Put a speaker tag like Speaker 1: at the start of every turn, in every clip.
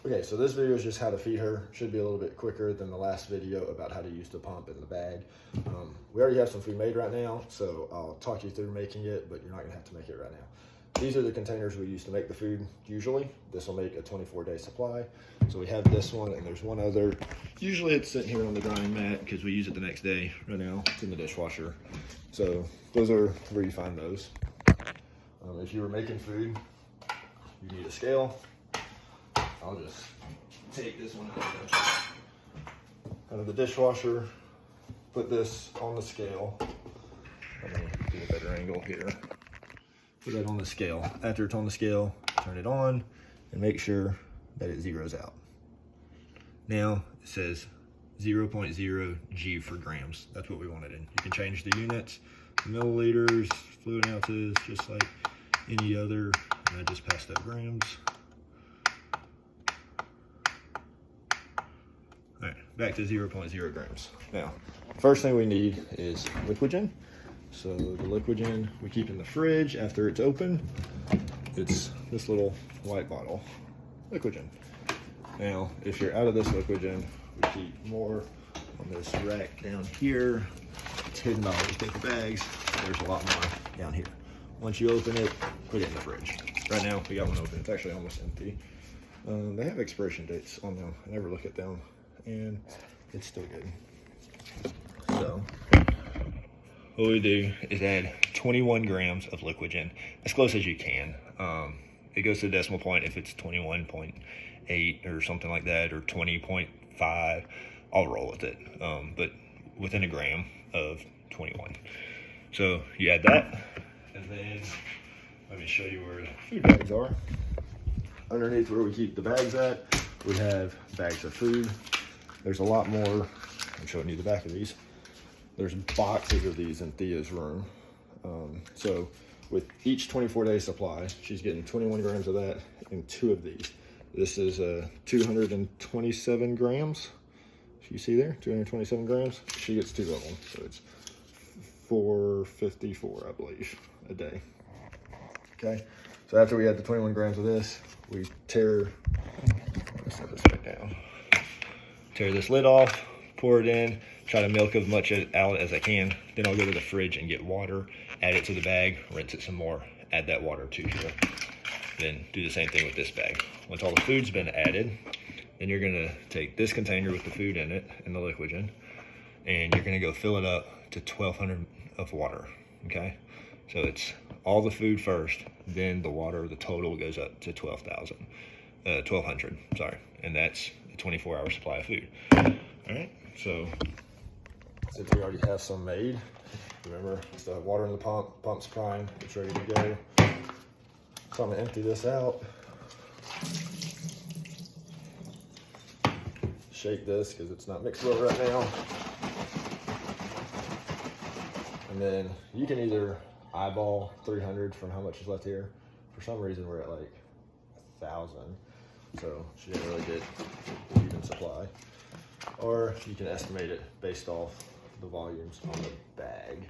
Speaker 1: Okay, so this video is just how to feed her. Should be a little bit quicker than the last video about how to use the pump and the bag. We already have some food made right now, so I'll talk you through making it, but you're not gonna have to make it right now. These are the containers we use to make the food usually. This will make a 24-day supply. So we have this one and there's one other. Usually it's sitting here on the drying mat because we use it the next day. Right now it's in the dishwasher. So those are where you find those. If you were making food, you need a scale. I'll just take this one out of the dishwasher, put this on the scale. Let me get a better angle here. Put that on the scale. After it's on the scale, turn it on and make sure that it zeroes out. Now it says 0.0 G for grams. That's what we want it in. You can change the units, milliliters, fluid ounces, just like any other. And I just passed up grams. All right, back to 0.0 grams. Now, first thing we need is Liquigen. So the Liquigen we keep in the fridge after it's open. It's this little white bottle, Liquigen. Now, if you're out of this Liquigen, we keep more on this rack down here. It's hidden by all these paper bags. There's a lot more down here. Once you open it, put it in the fridge. Right now, we got one open. It's actually almost empty. They have expiration dates on them. I never look at them. And it's still good. So what we do is add 21 grams of Liquigen, as close as you can. It goes to the decimal point if it's 21.8 or something like that, or 20.5. I'll roll with it, but within a gram of 21. So you add that, and then let me show you where the food bags are. Underneath where we keep the bags at, we have bags of food. There's a lot more. I'm showing you the back of these. There's boxes of these in Thea's room. So with each 24-day supply, she's getting 21 grams of that and 2 of these. This is 227 grams. You see there, 227 grams. She gets 2 of them, so it's 454, I believe, a day. Okay, so after we add the 21 grams of this, we tear, let's set this back down. Tear this lid off, pour it in, try to milk as much out as I can. Then I'll go to the fridge and get water, add it to the bag, rinse it some more, add that water to here. Then do the same thing with this bag. Once all the food's been added, then you're gonna take this container with the food in it and the Liquigen, and you're gonna go fill it up to 1,200 of water, okay? So it's all the food first, then the water, the total goes up to 1,200, sorry. And that's a 24-hour supply of food. All right, so since we already have some made, remember, it's the water in the pump, pump's prime, it's ready to go. So I'm gonna empty this out. Shake this because it's not mixed well right now. And then you can either eyeball 300 from how much is left here. For some reason, we're at like 1,000. So she didn't really get an even supply. Or you can estimate it based off the volumes on the bag.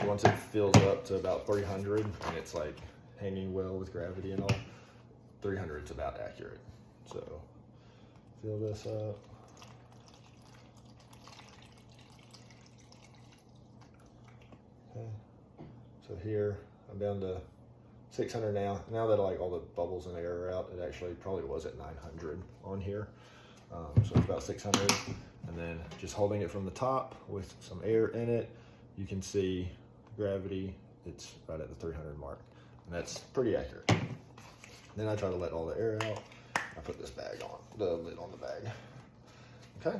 Speaker 1: Once it fills up to about 300 and it's like hanging well with gravity and all, 300 is about accurate. So fill this up. Okay. So here I'm down to 600 now. Now that like all the bubbles and air are out, it actually probably was at 900 on here. So it's about 600. And then just holding it from the top with some air in it, you can see gravity, it's right at the 300 mark. And that's pretty accurate. Then I try to let all the air out. I put this bag on, the lid on the bag. Okay.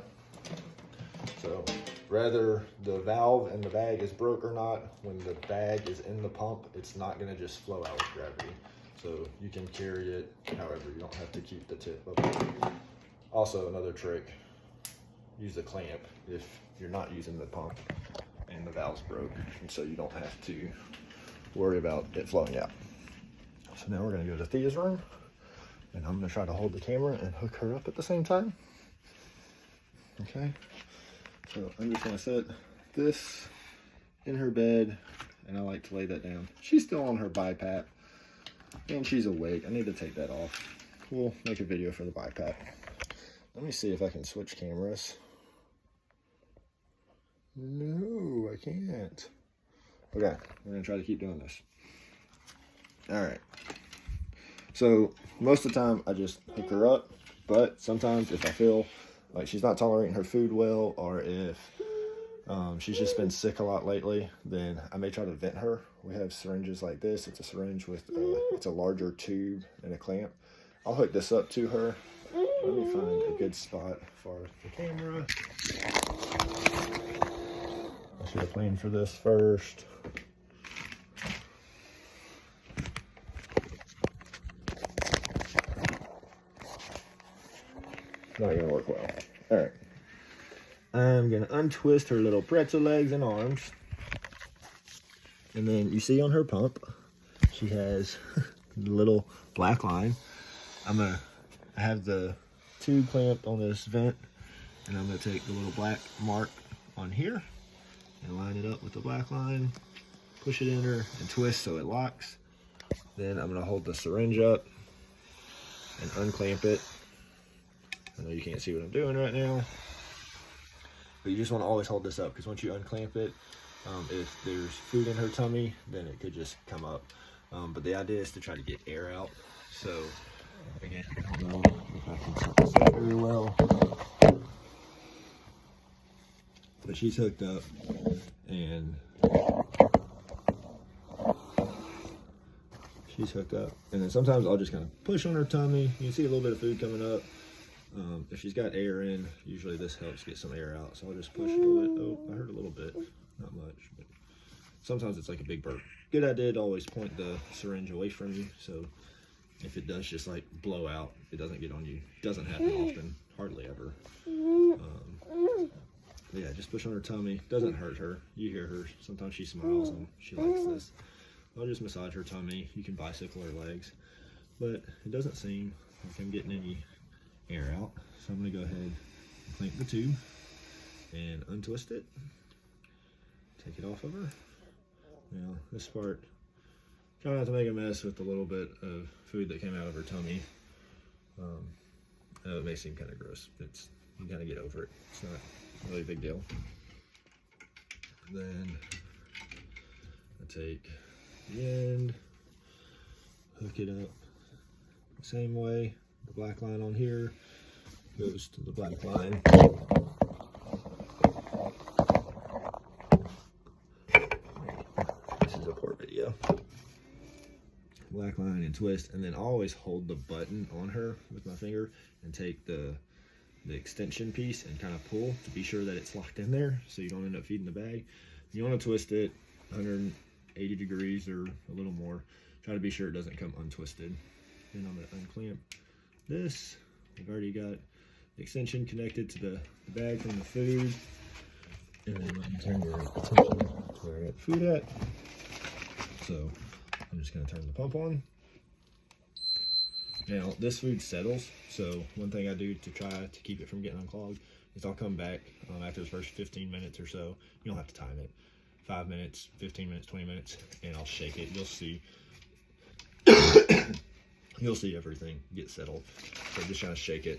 Speaker 1: So whether the valve in the bag is broke or not, when the bag is in the pump, it's not gonna just flow out with gravity. So you can carry it however, you don't have to keep the tip up. Also, another trick, use the clamp if you're not using the pump and the valve's broke, and so you don't have to worry about it flowing out. So now we're gonna go to Thea's room, and I'm gonna try to hold the camera and hook her up at the same time. Okay, so I'm just gonna set this in her bed, and I like to lay that down. She's still on her BiPAP, and she's awake. I need to take that off. we'll make a video for the backpack. Let me see if I can switch cameras. No, I can't. Okay, we're gonna try to keep doing this. All right. So most of the time I just hook her up, but sometimes if I feel like she's not tolerating her food well, or if she's just been sick a lot lately, then I may try to vent her. We have syringes like this. It's a syringe with it's a larger tube and a clamp. I'll hook this up to her. Let me find a good spot for the camera. I should have planned for this first. Not gonna work well. All right. I'm gonna untwist her little pretzel legs and arms. And then you see on her pump, she has the little black line. I have the tube clamped on this vent, and I'm gonna take the little black mark on here and line it up with the black line, push it in her and twist so it locks. Then I'm gonna hold the syringe up and unclamp it. I know you can't see what I'm doing right now, but you just want to always hold this up, because once you unclamp it, if there's food in her tummy, then it could just come up. But the idea is to try to get air out. So again, I don't know if I can set this up very well, but she's hooked up, and then sometimes I'll just kind of push on her tummy. You can see a little bit of food coming up. If she's got air in, usually this helps get some air out. So I'll just push a little bit. Oh, I heard a little bit, not much, but sometimes it's like a big burp. Good idea to always point the syringe away from you, so if it does just like blow out, it doesn't get on you. Doesn't happen often, hardly ever. But yeah, just push on her tummy. Doesn't hurt her. You hear her. Sometimes she smiles and she likes this. I'll just massage her tummy. You can bicycle her legs, but it doesn't seem like I'm getting any air out. So I'm gonna go ahead and clamp the tube and untwist it. Take it off of her. Now this part, try not to make a mess with the little bit of food that came out of her tummy. I know it may seem kind of gross. You kind of get over it. It's not really a big deal. Then I take the end, hook it up the same way. The black line on here goes to the black line. This is a poor video. Black line and twist, and then I always hold the button on her with my finger and take the extension piece and kind of pull to be sure that it's locked in there, so you don't end up feeding the bag. You want to twist it 180 degrees or a little more. Try to be sure it doesn't come untwisted. Then I'm going to unclamp this. I've already got the extension connected to the bag from the food. And then let me turn your attention to where I got the food at. So I'm just going to turn the pump on. Now this food settles, so one thing I do to try to keep it from getting unclogged is I'll come back after the first 15 minutes or so. You don't have to time it. 5 minutes, 15 minutes, 20 minutes, and I'll shake it. You'll see you'll see everything get settled. So just trying to shake it.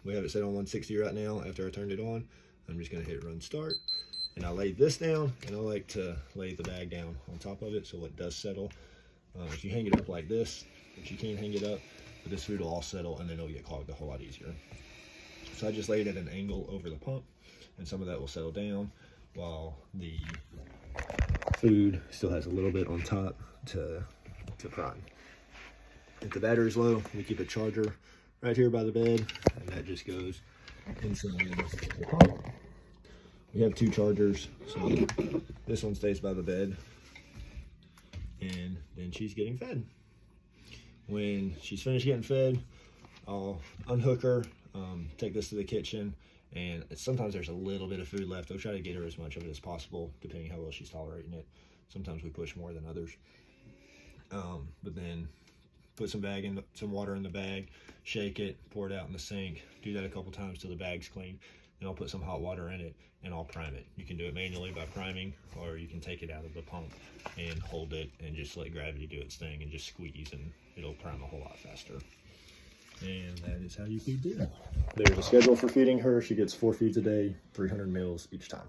Speaker 1: We have it set on 160 right now. After I turned it on, I'm just gonna hit run start. And I laid this down, and I like to lay the bag down on top of it so it does settle. If you hang it up like this, which you can hang it up, but this food will all settle and then it'll get clogged a whole lot easier. So I just laid it at an angle over the pump, and some of that will settle down while the food still has a little bit on top to prime. If the battery's low, we keep a charger right here by the bed, and that just goes inside the pump. We have 2 chargers, so this one stays by the bed, and then she's getting fed. When she's finished getting fed, I'll unhook her, take this to the kitchen, and sometimes there's a little bit of food left. I'll try to get her as much of it as possible, depending how well she's tolerating it. Sometimes we push more than others. But then put some water in the bag, shake it, pour it out in the sink. Do that a couple times till the bag's clean. and I'll put some hot water in it and I'll prime it. You can do it manually by priming, or you can take it out of the pump and hold it and just let gravity do its thing and just squeeze, and it'll prime a whole lot faster. And that is how you feed Thea. There's a schedule for feeding her. She gets 4 feeds a day, 300 meals each time.